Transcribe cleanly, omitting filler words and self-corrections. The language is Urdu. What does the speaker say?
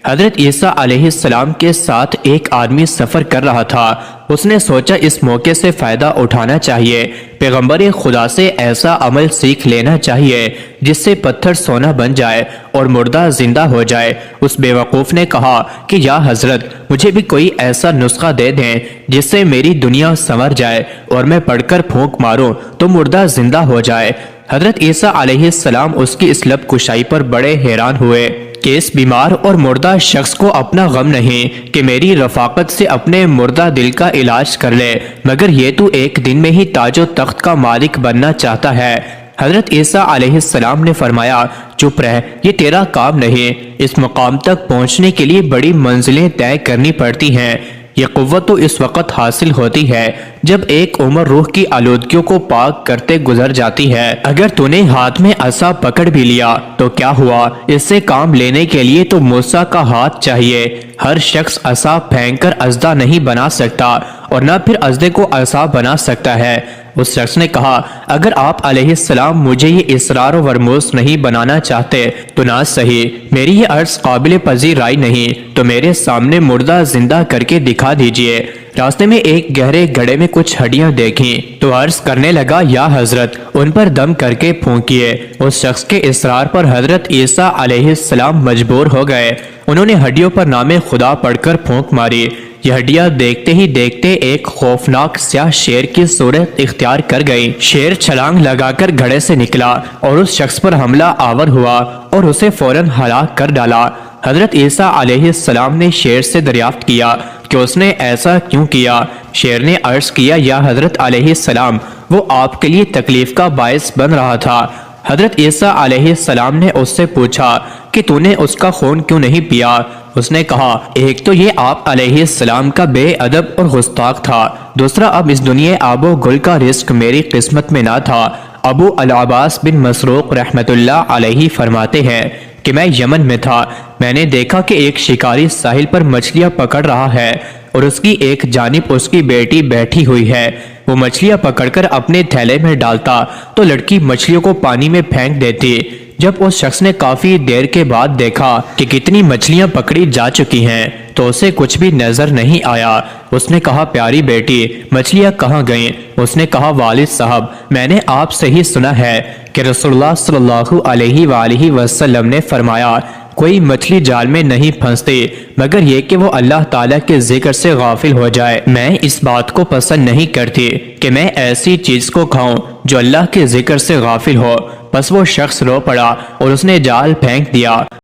حضرت عیسیٰ علیہ السلام کے ساتھ ایک آدمی سفر کر رہا تھا۔ اس نے سوچا اس موقع سے فائدہ اٹھانا چاہیے، پیغمبر خدا سے ایسا عمل سیکھ لینا چاہیے جس سے پتھر سونا بن جائے اور مردہ زندہ ہو جائے۔ اس بیوقوف نے کہا کہ یا حضرت، مجھے بھی کوئی ایسا نسخہ دے دیں جس سے میری دنیا سنور جائے اور میں پڑھ کر پھونک ماروں تو مردہ زندہ ہو جائے۔ حضرت عیسیٰ علیہ السلام اس کی اس لب کشائی پر بڑے حیران ہوئے کہ اس بیمار اور مردہ شخص کو اپنا غم نہیں کہ میری رفاقت سے اپنے مردہ دل کا علاج کر لے، مگر یہ تو ایک دن میں ہی تاج و تخت کا مالک بننا چاہتا ہے۔ حضرت عیسیٰ علیہ السلام نے فرمایا، چپ رہ، یہ تیرا کام نہیں۔ اس مقام تک پہنچنے کے لیے بڑی منزلیں طے کرنی پڑتی ہیں۔ یہ قوت تو اس وقت حاصل ہوتی ہے جب ایک عمر روح کی آلودگیوں کو پاک کرتے گزر جاتی ہے۔ اگر تو نے ہاتھ میں عصا پکڑ بھی لیا تو کیا ہوا؟ اس سے کام لینے کے لیے تو موسیٰ کا ہاتھ چاہیے۔ ہر شخص عصا پھینک کر اژدھا نہیں بنا سکتا اور نہ پھر اژدھے کو عصا بنا سکتا ہے۔ اس شخص نے کہا، اگر آپ علیہ السلام مجھے یہ اسرار و ورموز نہیں بنانا چاہتے تو نہ صحیح، میری یہ عرض قابل پذیر رائے نہیں تو میرے سامنے مردہ زندہ کر کے دکھا دیجئے۔ راستے میں ایک گہرے گڑھے میں کچھ ہڈیاں دیکھیں تو عرض کرنے لگا، یا حضرت، ان پر دم کر کے پھونکیے۔ اس شخص کے اصرار پر حضرت عیسیٰ علیہ السلام مجبور ہو گئے۔ انہوں نے ہڈیوں پر نام خدا پڑھ کر پھونک ماری۔ یہ ہڈیاں دیکھتے ہی دیکھتے ایک خوفناک سیاہ شیر کی صورت اختیار کر گئی۔ شیر چھلانگ لگا کر گھڑے سے نکلا اور اس شخص پر حملہ آور ہوا اور اسے فوراً ہلاک کر ڈالا۔ حضرت عیسیٰ علیہ السلام نے شیر سے دریافت کیا کہ اس نے ایسا کیوں کیا؟ شیر نے عرض کیا، یا حضرت علیہ السلام، وہ آپ کے لیے تکلیف کا باعث بن رہا تھا۔ حضرت عیسیٰ علیہ السلام نے اس سے پوچھا کہ تو نے اس کا خون کیوں نہیں پیا؟ اس نے کہا، ایک تو یہ آپ علیہ السلام کا بے ادب اور گستاخ تھا، دوسرا اب اس دنیا آب و گل کا رزق میری قسمت میں نہ تھا۔ ابو العباس بن مسروق رحمت اللہ علیہ فرماتے ہیں کہ میں یمن میں تھا، میں نے دیکھا کہ ایک شکاری ساحل پر مچھلیاں پکڑ رہا ہے اور اس کی ایک جانب اس کی بیٹی بیٹھی ہوئی ہے۔ وہ مچھلیاں پکڑ کر اپنے تھیلے میں ڈالتا تو لڑکی مچھلیوں کو پانی میں پھینک دیتی۔ جب اس شخص نے کافی دیر کے بعد دیکھا کہ کتنی مچھلیاں پکڑی جا چکی ہیں تو اسے کچھ بھی نظر نہیں آیا۔ اس نے کہا، پیاری بیٹی، مچھلیاں کہاں گئیں؟ اس نے کہا، والد صاحب، میں نے آپ سے ہی سنا ہے کہ رسول اللہ صلی اللہ علیہ وآلہ وسلم نے فرمایا، کوئی مچھلی جال میں نہیں پھنستی مگر یہ کہ وہ اللہ تعالیٰ کے ذکر سے غافل ہو جائے۔ میں اس بات کو پسند نہیں کرتی کہ میں ایسی چیز کو کھاؤں جو اللہ کے ذکر سے غافل ہو۔ بس وہ شخص رو پڑا اور اس نے جال پھینک دیا۔